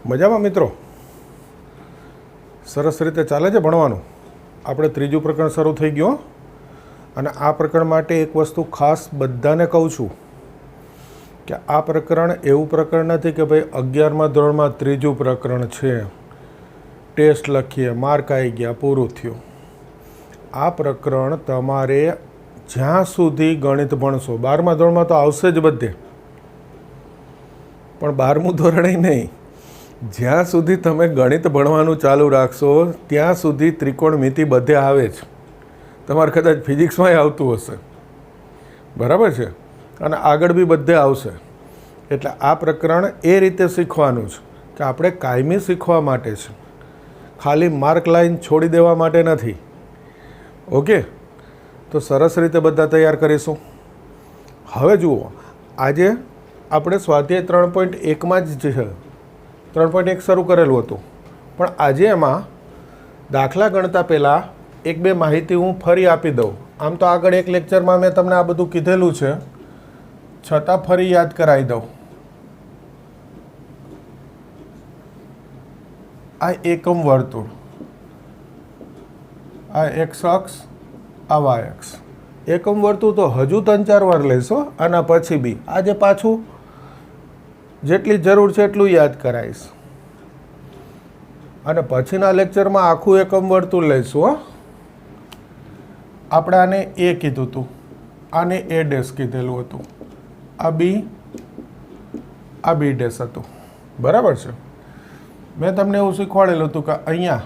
મજામાં મિત્રો? સરસ રીતે ચાલે છે ભણવાનું. આપણે ત્રીજું પ્રકરણ શરૂ થઈ ગયું અને આ પ્રકરણ માટે એક વસ્તુ ખાસ બધાને કહું છું કે આ પ્રકરણ એવું પ્રકરણ નથી કે ભાઈ 11મા ધોરણમાં ત્રીજું પ્રકરણ છે, ટેસ્ટ લખીએ, માર્ક આવી ગયા, પૂરું થયું. આ પ્રકરણ તમારે જ્યાં સુધી ગણિત ભણશો, 12મા ધોરણમાં તો આવશે જ બધે, પણ 12મું ધોરણે નહીં, જ્યાં સુધી તમે ગણિત ભણવાનું ચાલુ રાખશો ત્યાં સુધી ત્રિકોણમિતિ બધે આવે જ. તમારે કદાચ ફિઝિક્સમાંય આવતું હશે, બરાબર છે, અને આગળ બી બધે આવશે. એટલે આ પ્રકરણ એ રીતે શીખવાનું છે કે આપણે કાયમી શીખવા માટે છે, ખાલી માર્ક લાઈન છોડી દેવા માટે નથી. ઓકે, તો સરસ રીતે બધા તૈયાર કરીશું. હવે જુઓ, આજે આપણે સ્વાધ્યાય 3.1માં જ છે, 3.1 શરૂ કરેલું હતું, પણ આજે એમાં દાખલા ગણતા પહેલાં એક બે માહિતી હું ફરી આપી દઉં. આમ તો આગળ એક લેક્ચરમાં મેં તમને આ બધું કીધેલું છે, છતાં ફરી યાદ કરાવી દઉં. આ એકમ વર્તુળ, આ એક્સ અક્ષ, આ વાય અક્ષ. એકમ વર્તુળ તો હજુ 3-4 વાર લઈશો, આના પછી બી. આજે પાછું જેટલી જરૂર છે એટલું યાદ કરાવીશ, અને પછીના લેક્ચરમાં આખું એકમ વર્તુળ લઈશું. આપણે આને એ કીધું હતું, આને એ ડેશ કીધેલું હતું, આ બી, આ બી ડેશ હતું, બરાબર છે. મેં તમને એવું શીખવાડેલું હતું કે અહીંયા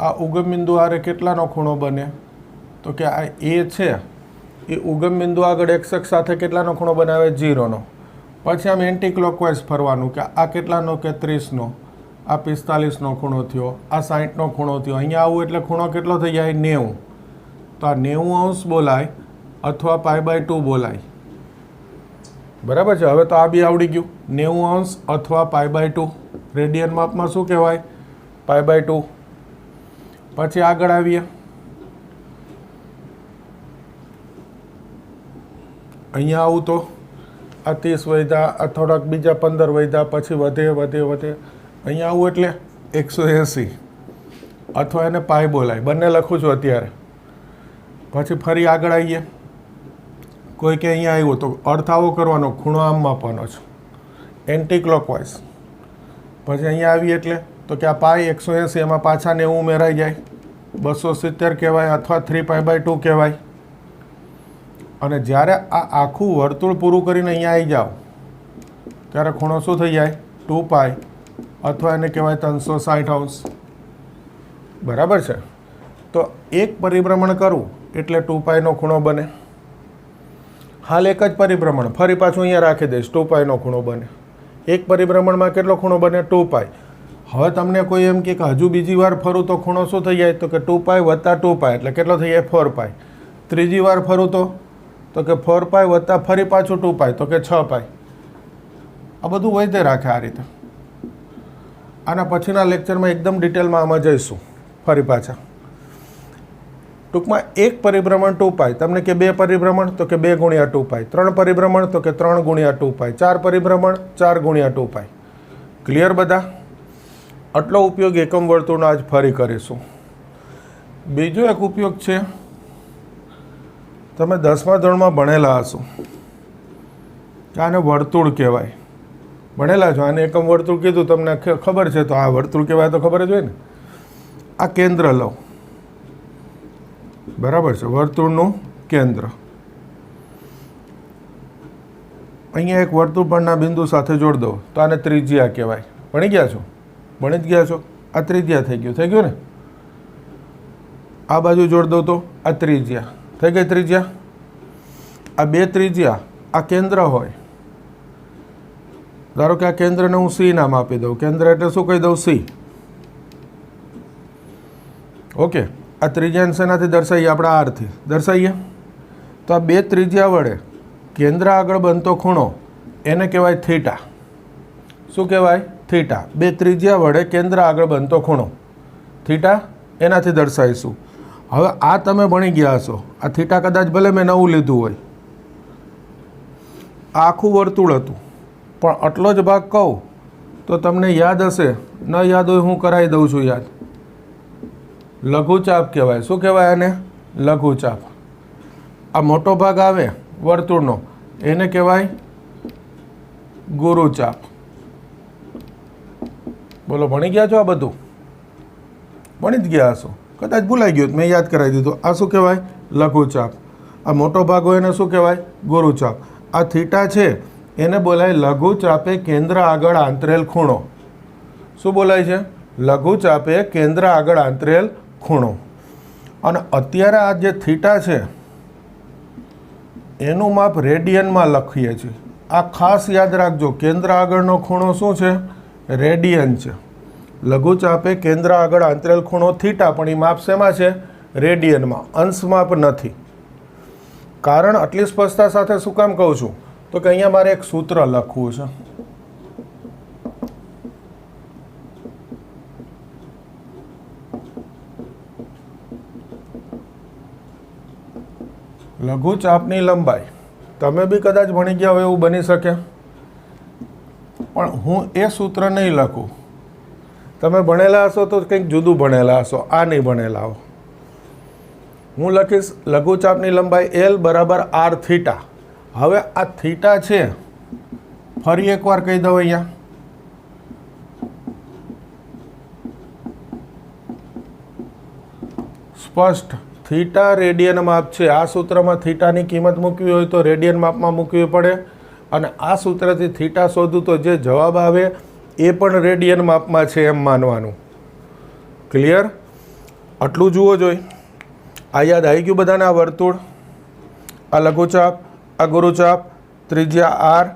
આ ઉગમ બિંદુ હારે કેટલાનો ખૂણો બને, તો કે આ એ છે એ ઉગમ બિંદુ આગળ એક્સ અક્ષ સાથે કેટલાનો ખૂણો બનાવે? 0નો. પછી આમ એન્ટી ક્લોકવાઇઝ ફરવાનું કે આ કેટલાનો? કે 30નો. આ 45નો ખૂણો થયો, આ 60નો ખૂણો થયો. અહીંયા આવું એટલે ખૂણો કેટલો થઈ જાય? 90. તો આ 90 અંશ બોલાય અથવા π/2 બોલાય, બરાબર છે. હવે તો આ બી આવડી ગયું, 90 અંશ અથવા π/2. રેડિયન માપમાં શું કહેવાય? π/2. પછી આગળ આવીએ, અહીંયા આવું તો આ 30 વધ્યા, આ થોડાક બીજા 15 વધ્યા, પછી વધે વધે વધે. અહીંયા આવું એટલે 180 અથવા એને પાઈ બોલાય, બંને લખું છું અત્યારે. પછી ફરી આગળ આવીએ, કોઈ કે અહીંયા આવ્યું તો અર્થ આવો કરવાનો, ખૂણો આમ માપવાનો છે, એન્ટી ક્લોકવાઇઝ. પછી અહીંયા આવીએ એટલે તો કે આ પાઈ 180, એમાં પાછા 90 ઉમેરાઈ જાય, 270 કહેવાય અથવા 3π/2 કહેવાય. અને જ્યારે આ આખું વર્તુળ પૂરું કરીને અહીંયા આવી જાઓ ત્યારે ખૂણો શું થઈ જાય? 2π અથવા એને કહેવાય 360 અંશ, બરાબર છે. તો એક પરિભ્રમણ કરવું એટલે 2πનો ખૂણો બને. હાલ એક જ પરિભ્રમણ, ફરી પાછું અહીંયા રાખી દઈશ, 2πનો ખૂણો બને. એક પરિભ્રમણમાં કેટલો ખૂણો બને? 2π. હવે તમને કોઈ એમ કે હજુ બીજી વાર ફરું તો ખૂણો શું થઈ જાય? તો કે 2π વત્તા 2π એટલે કેટલો થઈ જાય? 4π. ત્રીજી વાર ફરું તો કે 4π વત્તા ફરી પાછું 2π તો કે 6π. આ બધું વૈધે રાખે આ રીતે. આના પછીના લેક્ચરમાં એકદમ ડિટેલમાં આમાં જઈશું ફરી પાછા. ટૂંકમાં એક પરિભ્રમણ 2π, તમને કે 2 પરિભ્રમણ તો કે 2 ગુણ્યા 2π, 3 પરિભ્રમણ તો કે 3 ગુણ્યા 2π, 4 પરિભ્રમણ 4 ગુણ્યા 2π. ક્લિયર બધા? આટલો ઉપયોગ એકમ વર્તુળનો આજ ફરી કરીશું. બીજો એક ઉપયોગ છે, તમે 10મા ધોરણમાં ભણેલા હશો કે આને વર્તુળ કહેવાય. ભણેલા છો, આને એકમ વર્તુળ કીધું, તમને ખબર છે, તો આ વર્તુળ કહેવાય તો ખબર જ હોય ને. આ કેન્દ્ર લો, બરાબર છે, વર્તુળનું કેન્દ્ર. અહીંયા એક વર્તુળ પરના બિંદુ સાથે જોડ દો તો આને ત્રિજ્યા કહેવાય. ભણી ગયા છો? ભણી જ ગયા છો. આ ત્રિજ્યા થઈ ગયું ને. આ બાજુ જોડ દો તો આ ત્રિજ્યા થઈ ગઈ. ત્રિજ્યા, આ બે ત્રિજ્યા આ કેન્દ્ર હોય. ધારો કે આ કેન્દ્રને હું સી નામ આપી દઉં. કેન્દ્ર એટલે શું કહી દઉં? સી. ઓકે, આ ત્રિજ્યાને શેનાથી દર્શાવીએ? આપણા આરથી દર્શાવીએ. તો આ બે ત્રિજ્યા વડે કેન્દ્ર આગળ બનતો ખૂણો એને કહેવાય થીટા. શું કહેવાય? થીટા. બે ત્રિજ્યા વડે કેન્દ્ર આગળ બનતો ખૂણો થીટા, એનાથી દર્શાવીશું. હવે આ તમે ભણી ગયા હશો. આ થીટા કદાચ ભલે મેં નવું લીધું હોય, આખું વર્તુળ હતું, પણ આટલો જ ભાગ કહું તો તમને યાદ હશે, ન યાદ હોય હું કરાવી દઉં છું યાદ. લઘુચાપ કહેવાય. શું કહેવાય આને? લઘુચાપ. આ મોટો ભાગ આવે વર્તુળનો એને કહેવાય ગુરુચાપ. બોલો, ભણી ગયા છો? આ બધું ભણી જ ગયા હશો. કદાચ ભૂલાઈ ગયું મેં યાદ કરાવી દીધું. આ શું કહેવાય? લઘુચાપ. આ મોટો ભાગ હોય એને શું કહેવાય? ગુરુચાપ. આ થીટા છે એને બોલાય લઘુચાપે કેન્દ્ર આગળ આંતરેલ ખૂણો. શું બોલાય છે? લઘુચાપે કેન્દ્ર આગળ આંતરેલ ખૂણો. અને અત્યારે આ જે થીટા છે એનું માપ રેડિયનમાં લખીએ છીએ. આ ખાસ યાદ રાખજો, કેન્દ્ર આગળનો ખૂણો શું છે? રેડિયન છે. લઘુચાપે કેન્દ્ર આગળ આંતરેલ ખૂણો થીટા, પણ એ માપ શેમાં છે? રેડિયનમાં, અંશ માપ નથી. કારણ આટલી સ્પષ્ટતા સાથે શું કામ કહું છું? તો કે અહીંયા મારે એક સૂત્ર લખવું છે. લઘુચાપની લંબાઈ તમે બી કદાચ ભણી ગયા હોય એવું બની શકે, પણ હું એ સૂત્ર નહીં લખું. તમે ભણેલા હશો તો કંઈક જુદું ભણેલા હશો, આ નહીં ભણેલા હો. હું લખીશ લઘુચાપની લંબાઈ L બરાબર R થીટા. હવે આ થીટા છે, ફરી એકવાર કહી દઉં અહીંયા, સ્પષ્ટ થીટા રેડિયન માપ છે. આ સૂત્રમાં થીટાની કિંમત મૂકવી હોય તો રેડિયન માપમાં મૂકવી પડે, અને આ સૂત્રથી થીટા શોધું તો જે જવાબ આવે એ પણ રેડિયન માપમાં છે એમ માનવાનું. ક્લિયર? આટલું જુઓ જોઈએ. આ યાદ આવી ગયું બધાને? આ વર્તુળ, આ લઘુચાપ, આ ગુરુચાપ, ત્રિજ્યા R,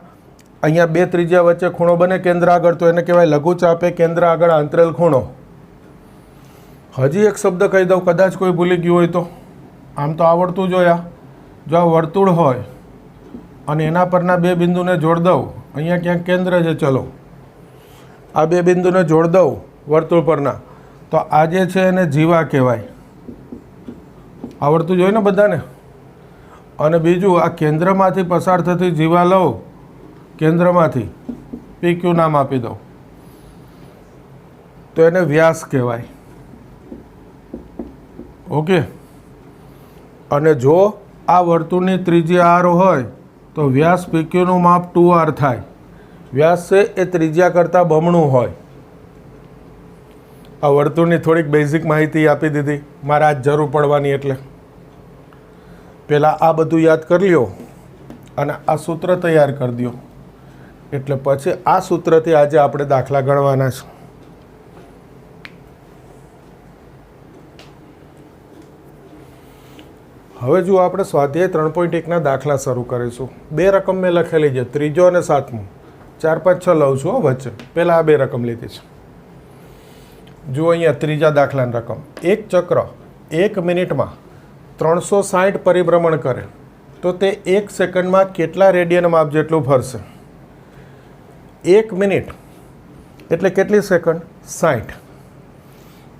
અહીંયા બે ત્રિજ્યા વચ્ચે ખૂણો બને કેન્દ્ર આગળ, તો એને કહેવાય લઘુચાપે કેન્દ્ર આગળ આંતરેલ ખૂણો. હજી એક શબ્દ કહી દઉં, કદાચ કોઈ ભૂલી ગયું હોય તો. આમ તો આવડતું જોયા. જો આ વર્તુળ હોય અને એના પરના બે બિંદુને જોડ દઉં, અહીંયા ક્યાંક કેન્દ્ર છે, ચલો આ બે બિંદુને જોડ દઉં વર્તુળ પરના, તો આ જે છે એને જીવા કહેવાય. આવડતું જોઈએ ને બધાને? અને બીજું, આ કેન્દ્રમાંથી પસાર થતી જીવા લઉં, કેન્દ્રમાંથી PQ નામ આપી દઉં, તો એને વ્યાસ કહેવાય. ઓકે. અને જો આ વર્તુળની ત્રિજ્યા R હોય તો વ્યાસ PQ નું માપ 2R થાય. વ્યાસ છે એ ત્રિજ્યા કરતાં બમણું હોય. આ વર્તુળની થોડીક બેઝિક માહિતી આપી દીધી મારે આજ જરૂર પડવાની, એટલે પહેલાં આ બધું યાદ કરી લ્યો અને આ સૂત્ર તૈયાર કરી દો, એટલે પછી આ સૂત્રથી આજે આપણે દાખલા ગણવાના છે. હવે જો આપણે સ્વાધ્યાય 3.1ના દાખલા શરૂ કરીશું. બે રકમ મેં લખેલી છે, ત્રીજો અને સાતમું. 4, 5, 6 લઉં છું વચ્ચે. પહેલાં આ બે રકમ લીધી છે. જુઓ અહીંયા ત્રીજા દાખલાની રકમ. એક ચક્ર 1 મિનિટમાં 360 પરિભ્રમણ કરે તો તે 1 સેકન્ડમાં કેટલા રેડિયન માપ જેટલું ફરશે? 1 મિનિટ એટલે કેટલી સેકન્ડ? 60.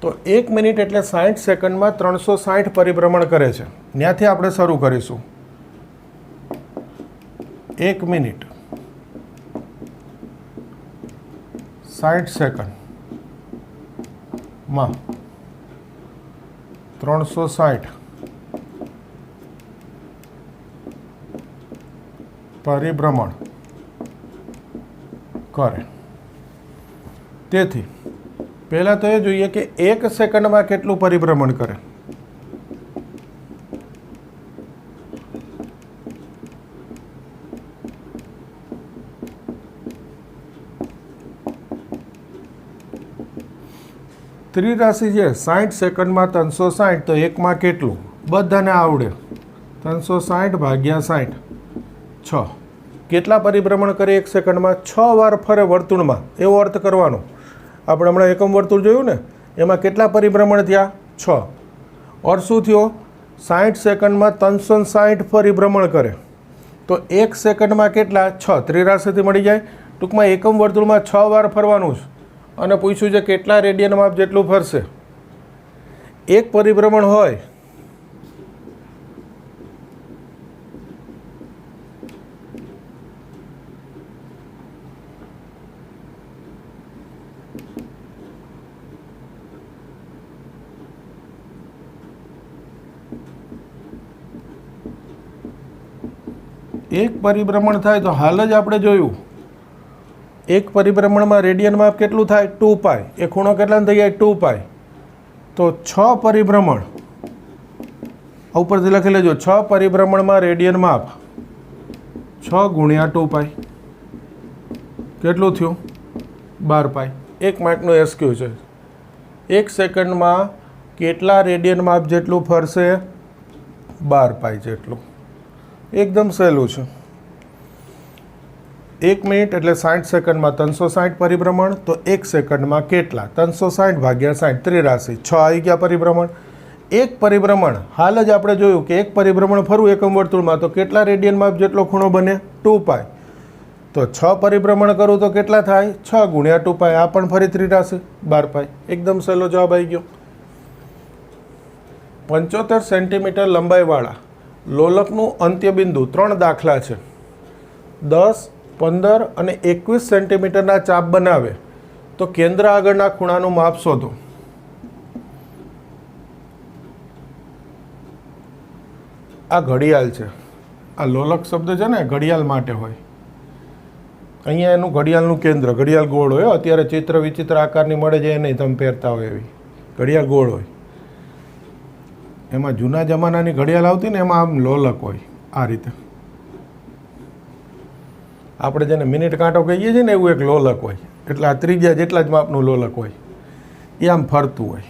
તો 1 મિનિટ એટલે 60 સેકન્ડમાં 360 પરિભ્રમણ કરે છે. ત્યાંથી આપણે શરૂ કરીશું. 1 મિનિટ 60 સેકન્ડમાં 360 પરિભ્રમણ કરે. તેથી પહેલાં તો એ જોઈએ કે 1 સેકન્ડમાં કેટલું પરિભ્રમણ કરે. ત્રિરાશિ છે 60 સેકન્ડમાં 360, તો એકમાં કેટલું? બધાને આવડે. 360 ભાગ્યા 60, 6. કેટલા પરિભ્રમણ કરે 1 સેકન્ડમાં? 6 વાર ફરે વર્તુળમાં, એવો અર્થ કરવાનો. આપણે હમણાં એકમ વર્તુળ જોયું ને, એમાં કેટલા પરિભ્રમણ થયા? 6. અર્થ શું થયો? 60 સેકન્ડમાં 360 પરિભ્રમણ કરે તો 1 સેકન્ડમાં કેટલા? 6. ત્રિરાશિથી મળી જાય. ટૂંકમાં એકમ વર્તુળમાં 6 વાર ફરવાનું છે. અને પૂછ્યું છે કેટલા રેડિયન માપ જેટલું ફરશે. એક પરિભ્રમણ હોય એક પરિભ્રમણ થાય તો હાલ જ આપણે જોયું એક પરિભ્રમણમાં રેડિયન માપ કેટલું થાય 2 પાઈ. એ ખૂણો કેટલાનો થઈ જાય 2 પાઈ. તો 6 પરિભ્રમણ ઉપરથી લખી લેજો 6 પરિભ્રમણમાં રેડિયન માપ 6 ગુણ્યા 2 પાઈ કેટલું થયું 12 પાઈ. 1 માર્કનું એસક્યુ છે. 1 સેકન્ડમાં કેટલા રેડિયન માપ જેટલું ફરશે 12 પાઈ જેટલું. એકદમ સહેલું છે. 1 મિનિટ એટલે 60 સેકન્ડમાં 360 પરિભ્રમણ. તો 1 સેકન્ડમાં કેટલા 360 ભાગ્યા 60 ત્રિરાશી 6 આવી ગયા પરિભ્રમણ. એક પરિભ્રમણ હાલ જ આપણે જોયું કે એક પરિભ્રમણ ફરવું એકમ વર્તુળમાં તો કેટલા રેડિયન માપ જેટલો ખૂણો બને 2 પાઈ. તો 6 પરિભ્રમણ કરું તો કેટલા થાય 6 ગુણ્યા 2 પાઈ. આ પણ ફરી ત્રિરાશી 12 પાઈ. એકદમ સહેલો જવાબ આવી ગયો. 75 સેન્ટીમીટર લંબાઈવાળા લોલકનું અંત્યબિંદુ 3 દાખલા છે. 10, 15 અને 21 સેન્ટીમીટરના ચાપ બનાવે તો કેન્દ્ર આગળના ખૂણાનું માપ શોધો. આ ઘડિયાળ છે. આ લોલક શબ્દ છે ને ઘડિયાળ માટે હોય. અહીંયા એનું ઘડિયાળનું કેન્દ્ર ઘડિયાળ ગોળ હોય. અત્યારે ચિત્ર વિચિત્ર આકારની મળે છે એ નહીં તમે પહેરતા હોય એવી ઘડિયાળ ગોળ હોય. એમાં જૂના જમાનાની ઘડિયાળ આવતી ને એમાં આમ લોલક હોય આ રીતે. આપણે જેને મિનિટ કાંટો કહીએ છીએ ને એવું એક લોલક હોય. એટલે આ ત્રિજ્યા જેટલા જ માપનું લોલક હોય એ આમ ફરતું હોય.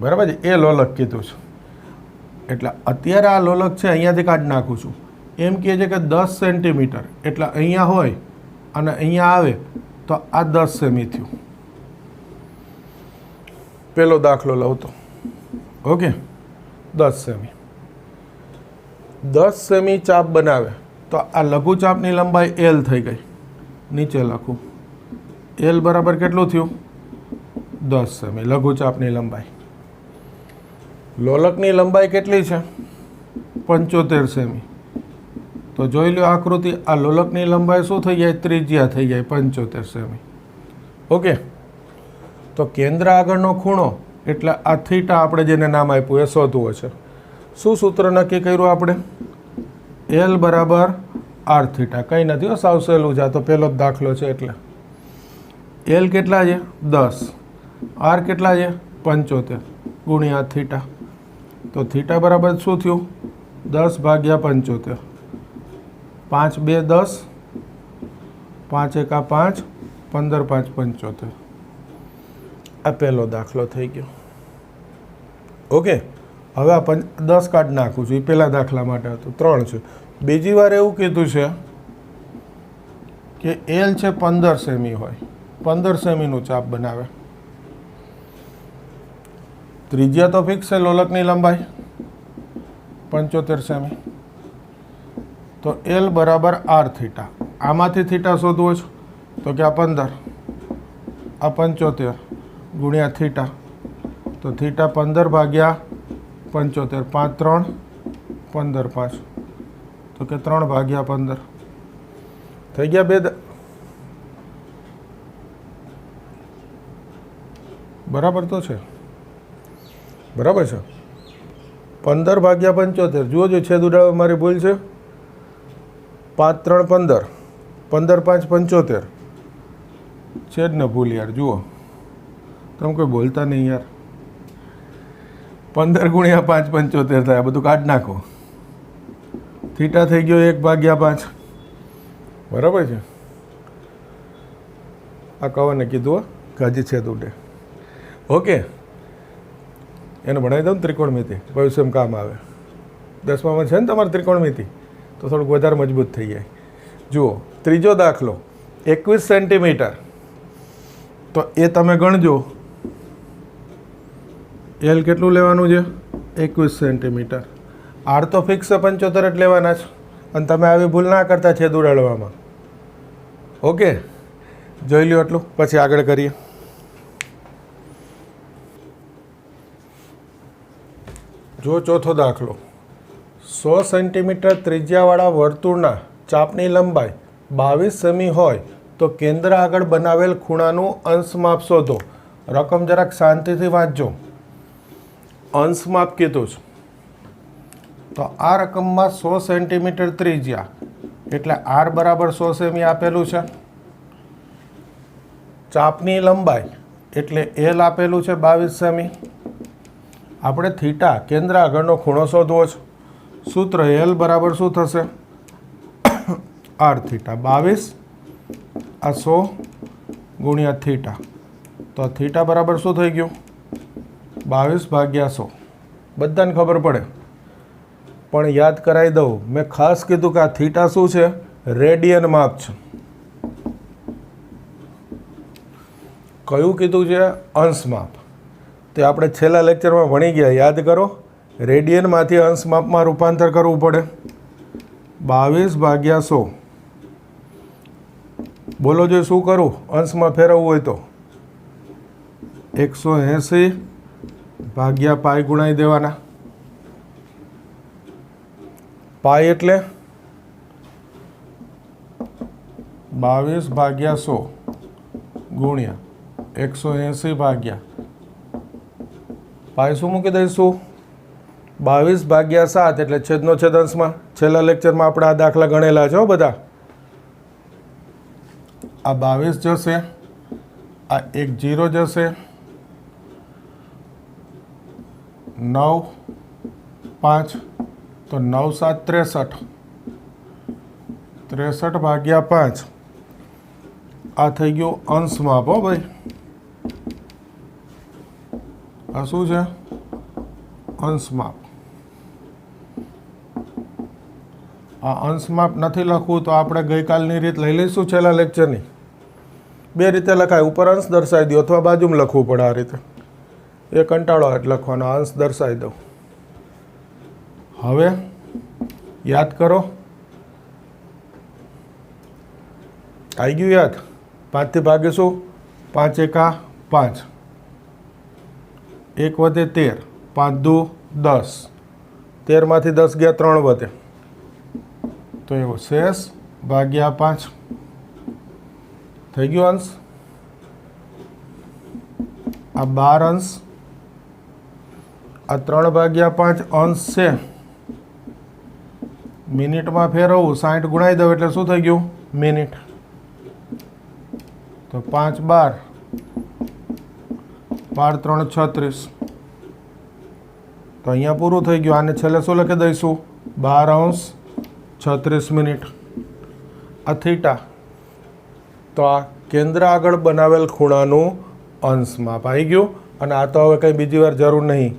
બરાબર છે. એ લોલક કીધું છે. એટલે અત્યારે આ લોલક છે અહીંયાથી કાઢી નાખું છું. એમ કહે છે કે 10 સેન્ટીમીટર એટલે અહીંયા હોય અને અહીંયા આવે તો આ 10 સેમી થયું. પેલો દાખલો લઉં તો ઓકે 10 સેમી 10 સેમી ચાપ બનાવે તો આ લઘુચાપની લંબાઈ એલ થઈ ગઈ. નીચે લખું એલ બરાબર કેટલું થયું 10 સેમી લઘુચાપની લંબાઈ. લોલકની લંબાઈ કેટલી છે 75 સેમી. તો જોઈ લો આકૃતિ. આ લોલકની લંબાઈ શું થઈ જાય ત્રિજ્યા થઈ જાય 75 સેમી. ઓકે. તો કેન્દ્ર આગળનો ખૂણો એટલે આ થીટા આપણે જેને નામ આપ્યું એ શોધવું છે. શું સૂત્ર નક્કી કર્યું આપણે એલ બરાબર આર થીટા. કંઈ નથી સાવ સહેલું છે. આ તો પહેલો જ દાખલો છે એટલે એલ કેટલા છે 10, આર કેટલા છે 75 ગુણ્યા થીટા. તો થીટા બરાબર શું થયું 10 ભાગ્યા 75. 5 2 10, 5 1 5, 15 5 75. આ પહેલો દાખલો થઈ ગયો. ઓકે. હવે આ 10 કાઢી નાખું છું. એ પહેલા દાખલા માટે હતું 3 છે. બીજી વાર એવું કીધું છે કે એલ છે 15 સેમી હોય 15 સેમીનું ચાપ બનાવે. ત્રિજ્યા તો ફિક્સ છે લોલકની લંબાઈ 75 સેમી. તો એલ બરાબર આર થીટા. આમાંથી થીટા શોધવો છે તો કે આ 15 આ 75 ગુણ્યા થીટા. તો થીટા 15 ભાગ્યા 75 5 3 15 5 તો કે 3 ભાગ્યા 15 થઈ ગયા. બે બરાબર તો છે. બરાબર છે. 15 ભાગ્યા 75 જુઓ જો છેદ ઉડાડવા મારી ભૂલ છે. 5 3 15 15 5 75 છેદ ને ભૂલ યાર. જુઓ તમે કોઈ બોલતા નહીં યાર. 15 ગુણ્યા 5 75 થાય. બધું કાઢી નાખો. થીટા થઈ ગયો 1 ભાગ્યા 5. બરાબર છે. આ કવાને કીધું ગાજી છેદ ઉડે. ઓકે. એને ભણાવી દઉં ને ત્રિકોણમિતિ ભવિષ્યમાં કામ આવે. 10મામાં છે ને તમારે ત્રિકોણમિતિ તો થોડુંક વધારે મજબૂત થઈ જાય. જુઓ ત્રીજો દાખલો 21 સેન્ટીમીટર. તો એ તમે ગણજો એલ કેટલું લેવાનું છે 21 સેન્ટીમીટર. આર તો ફિક્સ છે 75 જ લેવાના છે. અને તમે આવી ભૂલ ના કરતા છેદ ઉડાડવામાં. ઓકે. જોઈ લો એટલું પછી આગળ કરીએ. જો ચોથો દાખલો 100 સેન્ટીમીટર ત્રિજ્યાવાળા વર્તુળના ચાપની લંબાઈ 22 સેમી હોય તો કેન્દ્ર આગળ બનાવેલ ખૂણાનું અંશ માપ શોધો. રકમ જરાક શાંતિથી વાંચજો. અંશ માપ કીધું છે તો આ રકમમાં 100 સેન્ટીમીટર ત્રિજ્યા એટલે આર બરાબર 100 સેમી આપેલું છે. ચાપની લંબાઈ એટલે એલ આપેલું છે 22 સેમી. આપણે થીટા કેન્દ્ર આગળનો ખૂણો શોધવો છે. સૂત્ર એલ બરાબર શું થશે? આર થીટા 22 આ 100 ગુણ્યા થીટા. તો થીટા બરાબર શું થઈ ગયું? 22 ભાગ્યા 100. બધાને ખબર પડે પણ યાદ કરાવી દઉં. મેં ખાસ કીધું કે આ થીટા શું છે? રેડિયન માપ છે. કયું કીધું છે? અંશ માપ. તે આપણે છેલ્લા લેક્ચરમાં ભણી ગયા, યાદ કરો. રેડિયનમાંથી અંશ માપમાં રૂપાંતર કરવું પડે. 22 ભાગ્યા 100. બોલો જો શું કરું અંશમાં ફેરવવું હોય તો? 180 ભાગ્યા પાઈ ગુણાઈ દેવાના. પાઈ એટલે 22 ભાગ્યા 100 ગુણ્યા 180 ભાગ્યા પાઈ શું મૂકી દઈશું? 22 ભાગ્યા 7 એટલે છેદનો છેદ અંશમાં. છેલ્લા લેક્ચરમાં આપણે આ દાખલા ગણેલા છે બધા. આ 22 જશે, આ એક 0 જશે, 9 5 તો 9 7 63. 63 ભાગ્યા 5 આ થઈ ગયું અંશ માપ. હો ભાઈ, આ શું છે? અંશ માપ. આ અંશ માપ નથી લખવું તો આપણે ગઈકાલની રીત લઈ લઈશું છેલ્લા લેક્ચરની. બે રીતે લખાય, ઉપર અંશ દર્શાવી દો અથવા બાજુમાં લખવું પડે. આ રીતે એ કંટાળો એટલે લખવાનો, અંશ દર્શાવી દો. હવે યાદ કરો. આવી ગયું યાદ? 5 થી ભાગીશું. 5 એકા 5, 1 વધે 13, 5 દુ 10, 13 માંથી 10 ગયા 3 વધે તો એવો શેષ ભાગ્યા 5 થઈ ગયો અંશ. આ 12 અંશ, આ 3 ભાગ્યા 5 અંશ છે. મિનિટમાં ફેરવવું, 60 ગુણાઈ દઉં એટલે શું થઈ ગયું? મિનિટ. તો 5 12, 12 3 36. તો અહીંયા પૂરું થઈ ગયું. આને છેલ્લે શું લખી દઈશું? 12 અંશ 36 મિનિટ. આ થીટા. તો આ કેન્દ્ર આગળ બનાવેલ ખૂણાનું અંશ માપ આવી ગયું. અને આ તો હવે કંઈ બીજી વાર જરૂર નહીં.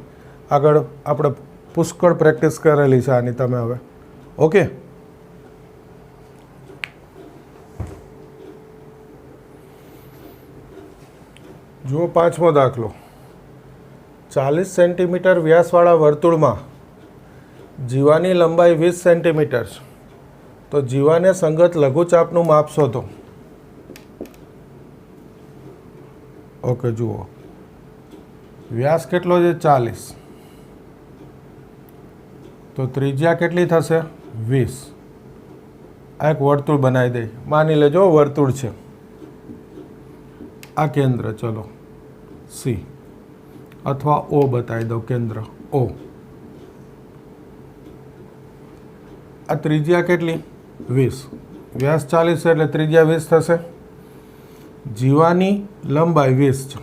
આગળ આપણે પુષ્કળ પ્રેક્ટિસ કરેલી છે આની તમે હવે. ઓકે. જુઓ 5મો દાખલો. 40 સેન્ટીમીટર વ્યાસવાળા વર્તુળમાં જીવાની લંબાઈ 20 સેન્ટીમીટર છે. તો જીવાને સંગત લઘુચાપનું માપ શોધો. ઓકે, જુઓ વ્યાસ કેટલો છે? 40. તો ત્રિજ્યા કેટલી થશે? 20. આ એક વર્તુળ બનાવી દે. માની લેજો વર્તુળ છે. આ કેન્દ્ર ચલો સી અથવા ઓ બતાવી દો. કેન્દ્ર ઓ. આ ત્રિજ્યા કેટલી? 20. વ્યાસ 40 છે એટલે ત્રિજ્યા 20 થશે. જીવાની લંબાઈ 20 છે.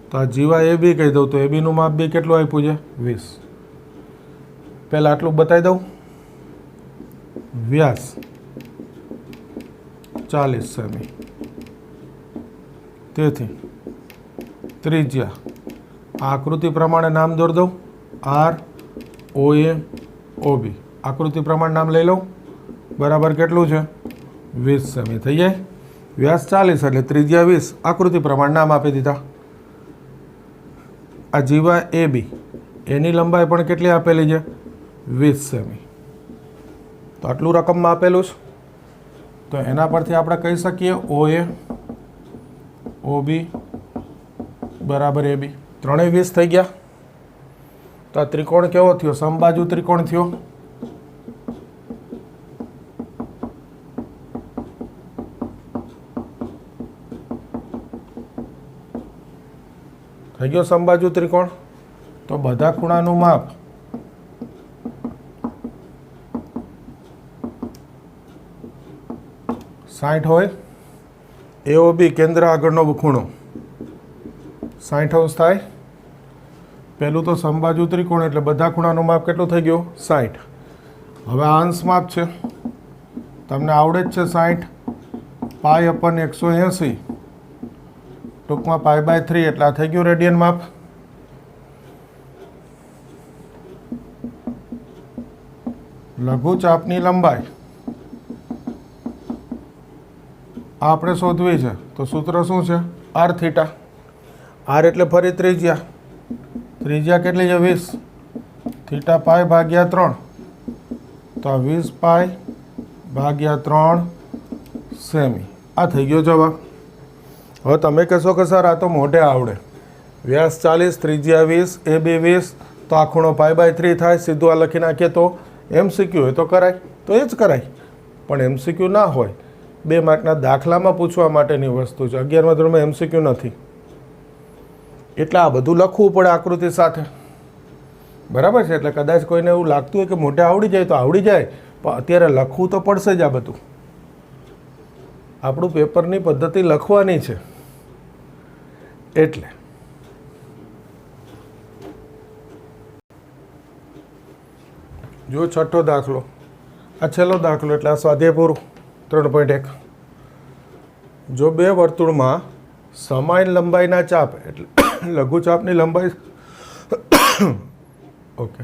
તો આ જીવા એ બી કહી દઉં તો એ બીનું માપ બી કેટલું આપ્યું છે? 20. પહેલાં આટલું બતાવી દઉં. વ્યાસ 40 સેમી. તેથી ત્રિજ્યા આ આકૃતિ પ્રમાણે નામ દોરી દઉં. આર ઓ એ ઓ બી. આકૃતિ પ્રમાણે નામ લઈ લઉં. બરાબર કેટલું છે? 20 સેમી થઈ જાય. વ્યાસ 40 એટલે ત્રિજ્યા 20. આકૃતિ પ્રમાણે નામ આપી દીધા. આ જીવા એ બી એની લંબાઈ પણ કેટલી આપેલી છે? 20 સેમી. તો આટલું રકમમાં આપેલું છે. તો એના પરથી આપણે કહી શકીએ ઓ એ ઓ બી બરાબર એ બી. ત્રણેય 20 થઈ ગયા. તો આ ત્રિકોણ કેવો થયો? સમબાજુ ત્રિકોણ થયો. થઈ ગયો સમબાજુ ત્રિકોણ. તો બધા ખૂણાનું માપ સાઠ હોય. AOB કેન્દ્ર આગળનો ખૂણો 60° થાય. પહેલું તો સમબાજુ ત્રિકોણ એટલે બધા ખૂણાનું માપ કેટલું થઈ ગયું 60. હવે આ અંશ માપ છે, તમને આવડે જ છે 60 π/180, ટૂંકમાં π/3 એટલે આ થઈ ગયું રેડિયન માપ. લઘુચાપની લંબાઈ આપણે શોધવી છે, તો સૂત્ર શું છે? r theta. r એટલે ફરી ત્રિજ્યા. ત્રિજ્યા કેટલી છે? 20. થીટા π/3, તો આ 20π/3 સેમી. આ થઈ ગયો જવાબ. હવે તમે કહેશો કે સર આ તો મોઢે આવડે, વ્યાસ 40, ત્રિજ્યા 20, AB 20, તો આ ખૂણો π/3 થાય. સીધું આ લખી નાખીએ તો MCQ હોય તો કરાય, તો એ જ કરાય. પણ MCQ ના હોય, 2 માર્કના દાખલામાં પૂછવા માટેની વસ્તુ છે. 11મા ધોરણમાં MCQ નથી, એટલે આ બધું લખવું પડે આકૃતિ સાથે. બરાબર છે? એટલે કદાચ કોઈને એવું લાગતું હોય કે મોઢે આવડી જાય તો આવડી જાય, પણ અત્યારે લખવું તો પડશે જ. આ બધું આપણું પેપરની પદ્ધતિ લખવાની છે. એટલે જો છઠ્ઠો દાખલો, આ છેલ્લો દાખલો, એટલે આ સ્વાધ્યાય પૂરું. 3.1. જો બે વર્તુળમાં સમાન લંબાઈના ચાપ એટલે લઘુચાપની લંબાઈ ઓકે,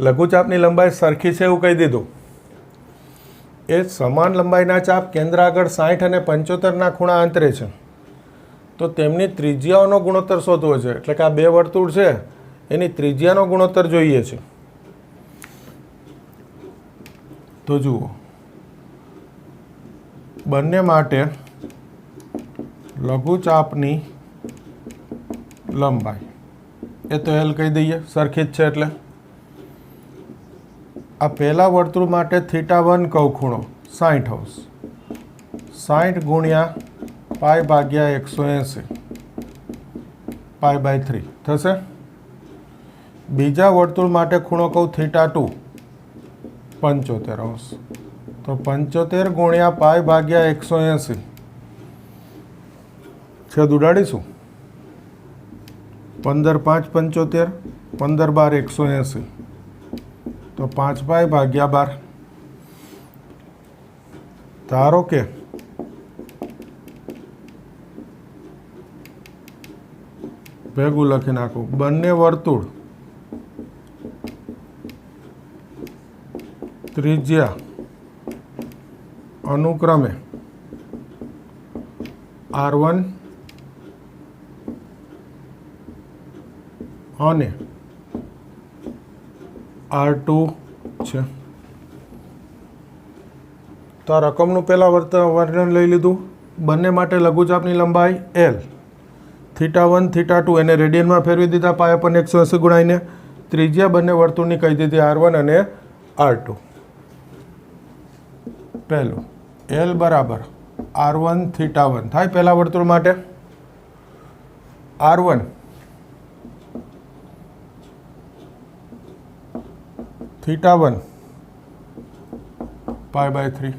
લઘુચાપની લંબાઈ સરખી છે એવું કહી દીધું. એ સમાન લંબાઈના ચાપ કેન્દ્ર આગળ 60 અને 75ના ખૂણા અંતરે છે, તો તેમની ત્રિજ્યાઓનો ગુણોત્તર શોધવો છે. એટલે કે આ બે વર્તુળ છે એની ત્રિજ્યાનો ગુણોત્તર જોઈએ છે. તો જુઓ, બંને માટે લઘુચાપની લંબાઈ એ તો L કહી દઈએ, સરખી જ છે. એટલે આ પહેલા વર્તુળ માટે θ1 કહું ખૂણો 60°, 60 ગુણ્યા π/180 π/3 થશે. બીજા વર્તુળ માટે ખૂણો કહું θ2 75°, તો 75 ગુણ્યા π/180 છેદ ઉડાડીશું. 15 5 75, 15 12 180, તો 5π/12. ધારો કે ભેગું લખી નાખું, બંને વર્તુળ ત્રિજ્યા અનુક્રમે R1 અને R2 છે. તો આ રકમનું પહેલાં વર્ણન લઈ લીધું. બંને માટે લઘુચાપની લંબાઈ L, θ1 θ2 એને રેડિયનમાં ફેરવી દીધા, π/180 ગુણાઈને. ત્રિજ્યા બંને વર્તુળની કહી દીધી R1 અને R2. પહેલું L બરાબર R1 θ1 થાય પહેલા વર્તુળ માટે. R1 θ1 π/3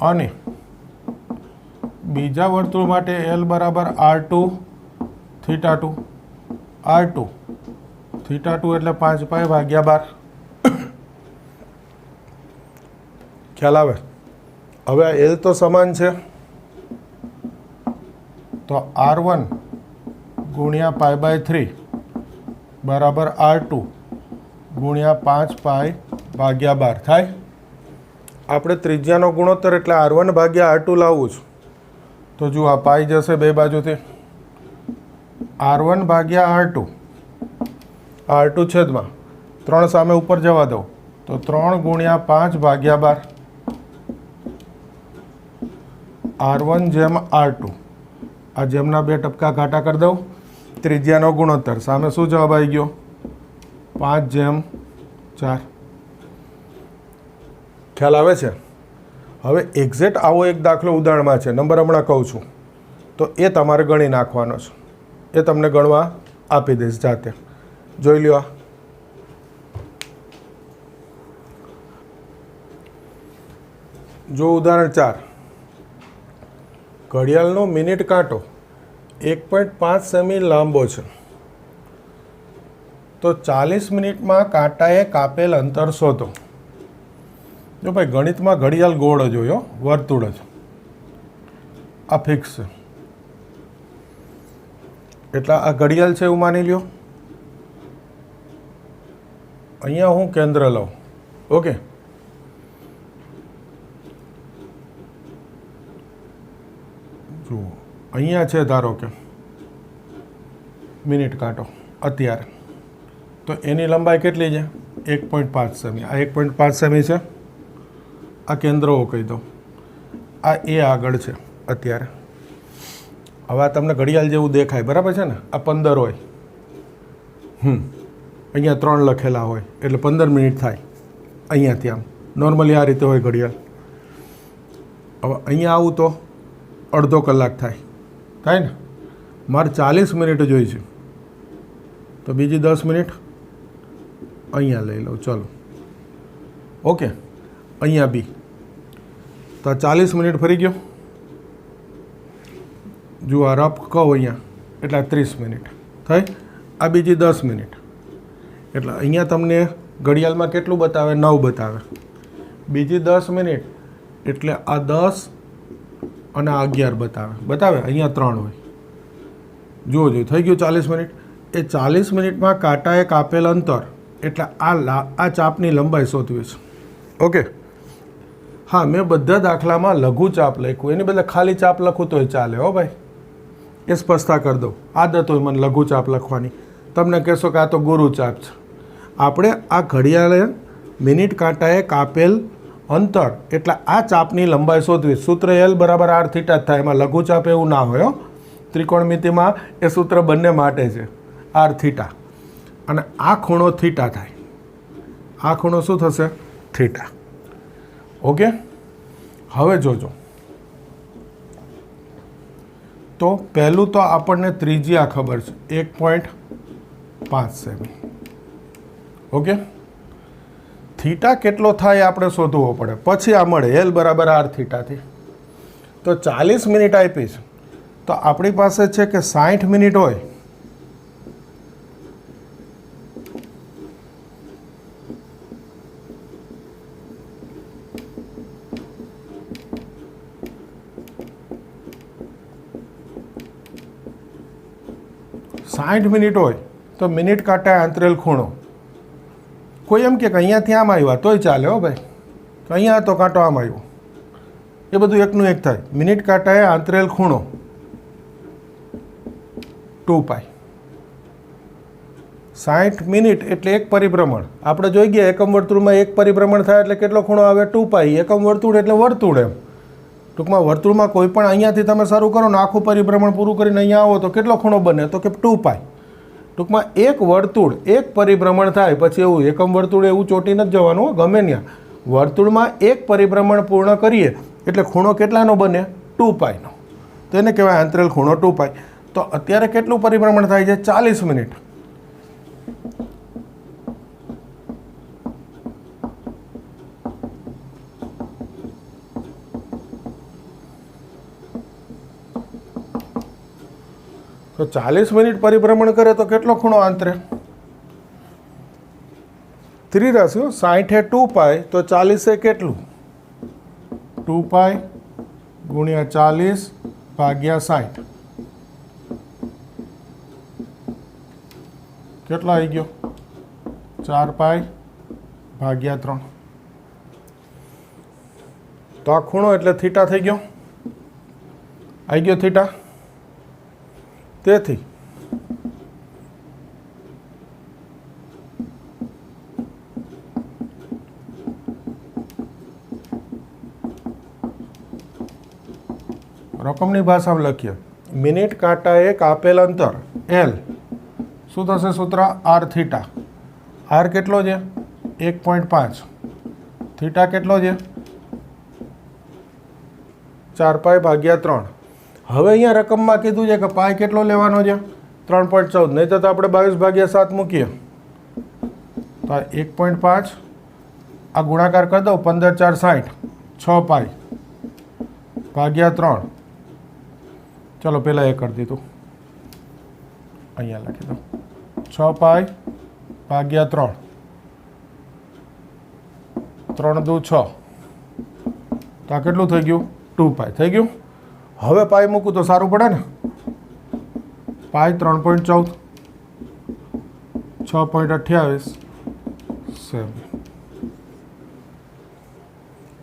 અને બીજા વર્તુળ માટે L બરાબર R2 θ2, R2 θ2 એટલે 5π/12. ખ્યાલ આવે? હવે આ L તો સમાન છે, તો R1 ગુણ્યા π/3 બરાબર R2 ગુણ્યા 5π/12 થાય. આપણે ત્રિજ્યાનો ગુણોત્તર એટલે R1 ભાગ્યા R2 લાવવું છું. તો જુઓ, આ પાઈ જશે બે બાજુથી. R1 ભાગ્યા R2, R2 છેદમાં 3 સામે ઉપર જવા દો, તો 3 ગુણ્યા 5/12. R1 જેમ R2, આ જેમના બે ટપકા ઘાટા કરી દઉં. ત્રિજ્યાનો ગુણોત્તર સામે શું જવાબ આવી ગયો? 5/4. ખ્યાલ આવે છે? હવે એક્ઝેક્ટ આવો એક દાખલો ઉદાહરણમાં છે, નંબર હમણાં કહું છું, તો એ તમારે ગણી નાખવાનો છે. એ તમને ગણવા આપી દઈશ જાતે. જોઈ લ્યો. જો ઉદાહરણ 4, ઘડિયાળનો મિનિટ કાંટો 1.5 સેમી લાંબો છે, તો 40 મિનિટમાં કાંટાએ કાપેલ અંતર શોધો. જો ભાઈ ગણિતમાં ઘડિયાળ ગોળ જ હોય, વર્તુળ જ, આ ફિક્સ છે. એટલે આ ઘડિયાળ છે એવું માની લ્યો. અહીંયા હું કેન્દ્ર લઉં. ઓકે, જુઓ અહીંયા છે ધારો કે મિનિટ કાંટો અત્યારે, તો એની લંબાઈ કેટલી છે? 1.5 સેમી. આ 1.5 સેમી છે. આ કેન્દ્રો કહી દઉં. આ એ આગળ છે અત્યારે. હવે આ તમને ઘડિયાળ જેવું દેખાય, બરાબર છે ને? આ 15 હોય, અહીંયા 3 લખેલા હોય એટલે 15 મિનિટ થાય અહીંયાથી. આમ નોર્મલી આ રીતે હોય ઘડિયાળ. હવે અહીંયા આવું તો અડધો કલાક થાય ને? મારે 40 મિનિટ જોઈ છે, તો બીજી 10 મિનિટ અહીંયા લઈ લઉં. ચલો, ઓકે. અહીંયા બી તો 40 મિનિટ ફરી ગયો. જુઓ આ રફ કહું અહીંયા એટલે 30 મિનિટ થાય. આ બીજી 10 મિનિટ એટલે અહીંયા તમને ઘડિયાળમાં કેટલું બતાવે? 9 બતાવે. બીજી 10 મિનિટ એટલે આ 10 અને આ 11 બતાવે. અહીંયા 3 હોય. જુઓ થઈ ગયું 40 મિનિટ. એ 40 મિનિટમાં કાંટાએ કાપેલ અંતર એટલે આ ચાપની લંબાઈ શોધવી છે. ઓકે. હા, મેં બધા દાખલામાં લઘુ ચાપ લખ્યું, એની બદલે ખાલી ચાપ લખું તોય ચાલે. હો ભાઈ, એ સ્પષ્ટતા કરી દઉં. આદત હોય મને લઘુ ચાપ લખવાની. તમને કહેશો કે આ તો ગુરુ ચાપ છે. આપણે આ ઘડિયાળે મિનિટ કાંટાએ કાપેલ અંતર એટલે આ ચાપની લંબાઈ શોધવી. સૂત્ર L બરાબર R થીટા થાય. એમાં લઘુ ચાપ એવું ના હોય. ત્રિકોણમિતિમાં એ સૂત્ર બંને માટે છે, R થીટા. અને આ ખૂણો થીટા થાય. આ ખૂણો શું થશે? થીટા. ઓકે. હવે જોજો, તો પહેલું તો આપણને ત્રિજ્યા ખબર છે 1.5 સેમી. ઓકે. થીટા કેટલો થાય આપણે શોધવો પડે, પછી આ મળે L બરાબર R થીટાથી. તો 40 મિનિટ આપી છે, તો આપણી પાસે છે કે 60 મિનિટ હોય તો મિનિટ કાંટા આંતરેલ ખૂણો. કોઈ એમ કે અહીંયાથી આમ આવ્યા તોય ચાલે. હો ભાઈ, તો અહીંયા તો કાંટો આમ આવ્યો, એ બધું એકનું એક થાય. મિનિટ કાંટાએ આંતરેલ ખૂણો 2π. 60 મિનિટ એટલે એક પરિભ્રમણ. આપણે જોઈ ગયા એકમ વર્તુળમાં એક પરિભ્રમણ થાય એટલે કેટલો ખૂણો આવે? 2π. એકમ વર્તુળ એટલે વર્તુળ એમ. ટૂંકમાં વર્તુળમાં કોઈ પણ અહીંયાથી તમે શરૂ કરો ને આખું પરિભ્રમણ પૂરું કરીને અહીંયા આવો તો કેટલો ખૂણો બને? તો કે 2π. ટૂંકમાં એક વર્તુળ એક પરિભ્રમણ થાય પછી એવું એકમ વર્તુળ એવું ચોટી નથી જવાનું, ગમે ત્યાં વર્તુળમાં એક પરિભ્રમણ પૂર્ણ કરીએ એટલે ખૂણો કેટલાનો બને? 2π નો. તો એને કહેવાય આંતરેલ ખૂણો 2π. તો અત્યારે કેટલું પરિભ્રમણ થાય છે? 40 મિનિટ. તો 40 મિનિટ પરિભ્રમણ કરે તો કેટલો ખૂણો આંતરે? ત્રિરાશીઓ 60 એ 2π, તો 40 એ કેટલું? 2π ગુણ્યા 40 ભાગ્યા 60. કેટલો આવી ગયો? 4π ભાગ્યા 3. તો આ ખૂણો એટલે થીટા થઈ ગયો. આવી ગયો થીટા. તેથી રકમની ભાષામાં લખીએ. મિનિટ કાંટાએ કાપેલ અંતર L શું થશે? સૂત્ર R થીટા. R કેટલો છે? 1.5. થીટા કેટલો છે? 4π ભાગ્યા 3. હવે અહીંયા રકમમાં કીધું છે કે પાય કેટલો લેવાનો છે? 3.14, નહીં તો આપણે 22/7 મૂકીએ તો 1.5 આ ગુણાકાર કરી દઉં 15 4 60 6 પાઈ ભાગ્યા 3. ચલો પહેલાં એ કરી દીધું, અહીંયા લખી દઉં 6 પાઈ ભાગ્યા 3, 3 દુ 6, તો આ કેટલું થઈ ગયું 2 પાઈ થઈ ગયું. હવે પાઈ મૂકું તો સારું પડે ને, પાઈ 3.14 6.28 સેમી.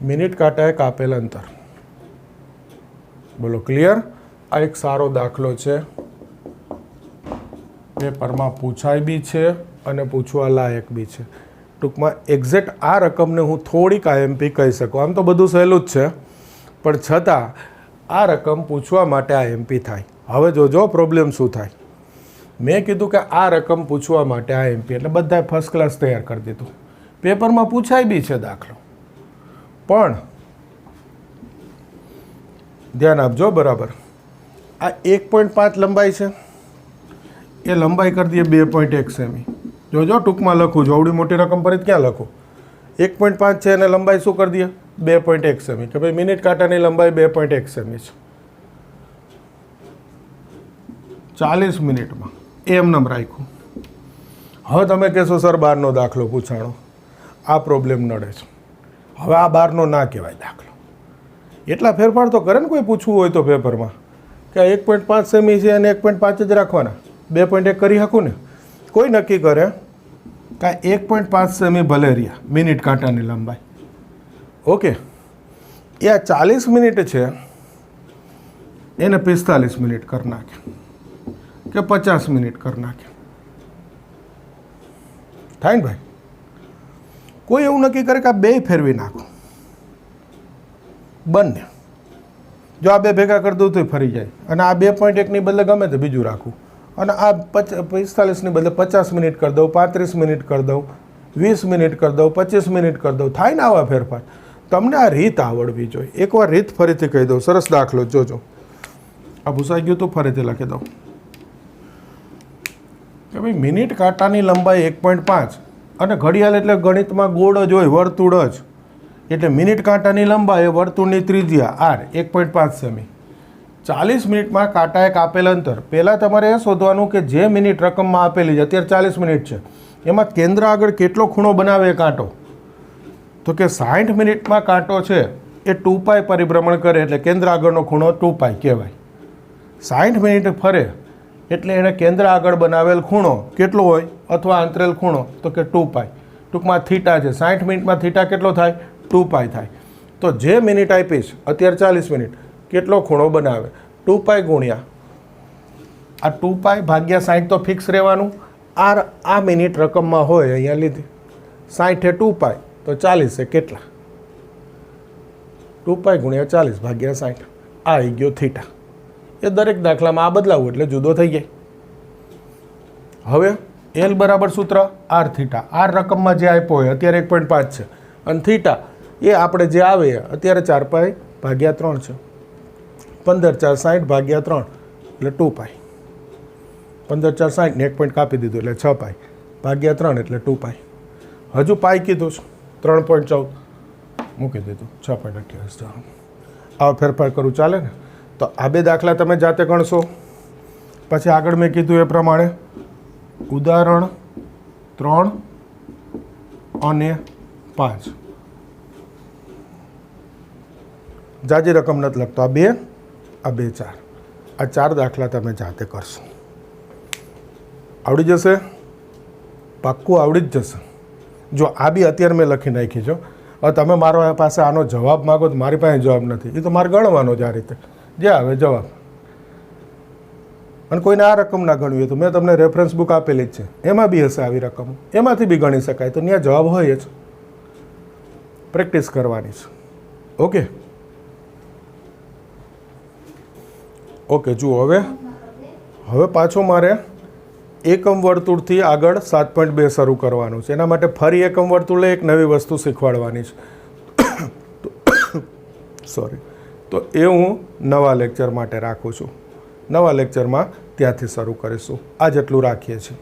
મિનિટ કાંટાએ કાપેલ અંતર. બોલો ક્લિયર? આ એક સારો દાખલો છે, પેપરમાં પૂછાય બી છે અને પૂછવા લાયક બી છે. ટૂંકમાં એક્ઝેક્ટ આ રકમને હું થોડીક આઈએમપી કહી શકું. આમ તો બધું સહેલું જ છે, પણ છતાં આ રકમ પૂછવા માટે આઈએમપી થાય. હવે જોજો પ્રોબ્લેમ શું થાય. મેં કીધું કે આ રકમ પૂછવા માટે આઈએમપી એટલે બધાએ ફર્સ્ટ ક્લાસ તૈયાર કરી દીધું. પેપરમાં પૂછાય બી છે દાખલો, પણ ધ્યાન આપજો બરાબર. આ 1.5 લંબાઈ છે, એ લંબાઈ કરી દઈએ 2.1 સેમી. જોજો ટૂંકમાં લખું છું, આવડી મોટી રકમ પર ક્યાં લખું. 1.5 છે અને લંબાઈ શું કરી દઈએ 2.1 સેમી, કે ભાઈ મિનિટ કાંટાની લંબાઈ 2.1 સેમી છે. 40 મિનિટમાં એમ રાખ્યું. હવે તમે કહેશો સર બારનો દાખલો પૂછાણો, આ પ્રોબ્લેમ નડે છે. હવે આ બારનો ના કહેવાય દાખલો. એટલા ફેરફાર તો કરે ને કોઈ પૂછવું હોય તો પેપરમાં, કે 1.5 સેમી છે અને 1.5 જ રાખવાના, 2.1 કરી શકું ને. કોઈ નક્કી કરે કે 1.5 સેમી ભલે રહ્યા મિનિટ કાંટાની લંબાઈ. ઓકે, એ આ 40 મિનિટ છે એને 45 મિનિટ કરી નાખે કે 50 મિનિટ કરી નાખે, થાય ને ભાઈ? કોઈ એવું નક્કી કરે કે આ બે ફેરવી નાખો, બંને. જો આ બે ભેગા કરી દઉં તો ફરી જાય, અને આ 2.1ની બદલે ગમે તે બીજું રાખું, અને આ 45ની બદલે 50 મિનિટ કરી દઉં, 35 મિનિટ કરી દઉં, 20 મિનિટ કરી દઉં, 25 મિનિટ કરી દઉં, થાય ને આવા ફેરફાર. તમને આ રીત આવડવી જોઈએ. એકવાર રીત ફરીથી કહી દઉં, સરસ દાખલો જોજો. આ ભૂસાઈ ગયું તો ફરીથી લખી દઉં કે ભાઈ મિનિટ કાંટાની લંબાઈ 1.5 અને ઘડિયાળ એટલે ગણિતમાં ગોળ જ હોય, વર્તુળ જ. એટલે મિનિટ કાંટાની લંબાઈ વર્તુળની ત્રિજ્યા r 1.5 સેમી. 40 મિનિટમાં કાંટાએ કાપેલ અંતર. પહેલાં તમારે એ શોધવાનું કે જે મિનિટ રકમમાં આપેલી છે, અત્યારે 40 મિનિટ છે, એમાં કેન્દ્ર આગળ કેટલો ખૂણો બનાવે એ કાંટો. તો કે 60 મિનિટમાં કાંટો છે એ 2π પરિભ્રમણ કરે, એટલે કેન્દ્ર આગળનો ખૂણો 2π કહેવાય. 60 મિનિટ ફરે એટલે એણે કેન્દ્ર આગળ બનાવેલ ખૂણો કેટલો હોય, અથવા અંતરેલ ખૂણો, તો કે 2π. ટૂંકમાં થીટા છે, 60 મિનિટમાં થીટા કેટલો થાય 2π થાય. તો જે મિનિટ આપીશ અત્યારે 40 મિનિટ, કેટલો ખૂણો બનાવે 2π ગુણ્યા આ 2π ભાગ્યા 60 તો ફિક્સ રહેવાનું. આ મિનિટ રકમમાં હોય અહીંયા લીધી, 60 એ 2π તો 40 એ કેટલા 2π ગુણ્યા 40 ભાગ્યા 60. આ આવી ગયો થીટા. એ દરેક દાખલામાં આ બદલાવું એટલે જુદો થઈ જાય. હવે એલ બરાબર સૂત્ર આર થીટા. આર રકમમાં જે આપ્યો હોય અત્યારે 1.5 છે, અને થીટા એ આપણે જે આવે અત્યારે 4π ભાગ્યા 3 છે. 15 4 60 ભાગ્યા 3 એટલે 2π. 15 4 60 ને 1 પોઈન્ટ કાપી દીધું એટલે 6π ભાગ્યા 3 એટલે 2π. હજુ પાઈ કીધું છે 3.14 મૂકી દીધું 6.28. આવો ફેરફાર કરું ચાલે ને? તો આ બે દાખલા તમે જાતે ગણશો. પછી આગળ મેં કીધું એ પ્રમાણે ઉદાહરણ 3 અને 5. જાજી રકમ નથી લખતો. આ 2 આ 2 4. આ 4 દાખલા તમે જાતે કરશો. આવડી જશે, પાક્કું આવડી જ જશે. જો આ બી અત્યારે મેં લખી નાખી છો. હવે તમે મારા પાસે આનો જવાબ માગો તો મારી પાસે જવાબ નથી, એ તો મારે ગણવાનો જ આ રીતે જે આવે જવાબ. અને કોઈને આ રકમ ના ગણવી હોય તો મેં તમને રેફરન્સ બુક આપેલી જ છે, એમાં બી હશે આવી રકમ, એમાંથી બી ગણી શકાય. તો ત્યાં જવાબ હોય જ, પ્રેક્ટિસ કરવાની છે. ઓકે ઓકે જુઓ. હવે પાછો મારે એકમ વર્તુળથી આગળ 7.2 શરૂ કરવાનું છે. એના માટે ફરી એકમ વર્તુળે એક નવી વસ્તુ શીખવાડવાની છે. સોરી. તો એ હું નવા લેક્ચર માટે રાખું છું. નવા લેક્ચરમાં ત્યાંથી શરૂ કરીશું. આ જેટલું રાખીએ છીએ.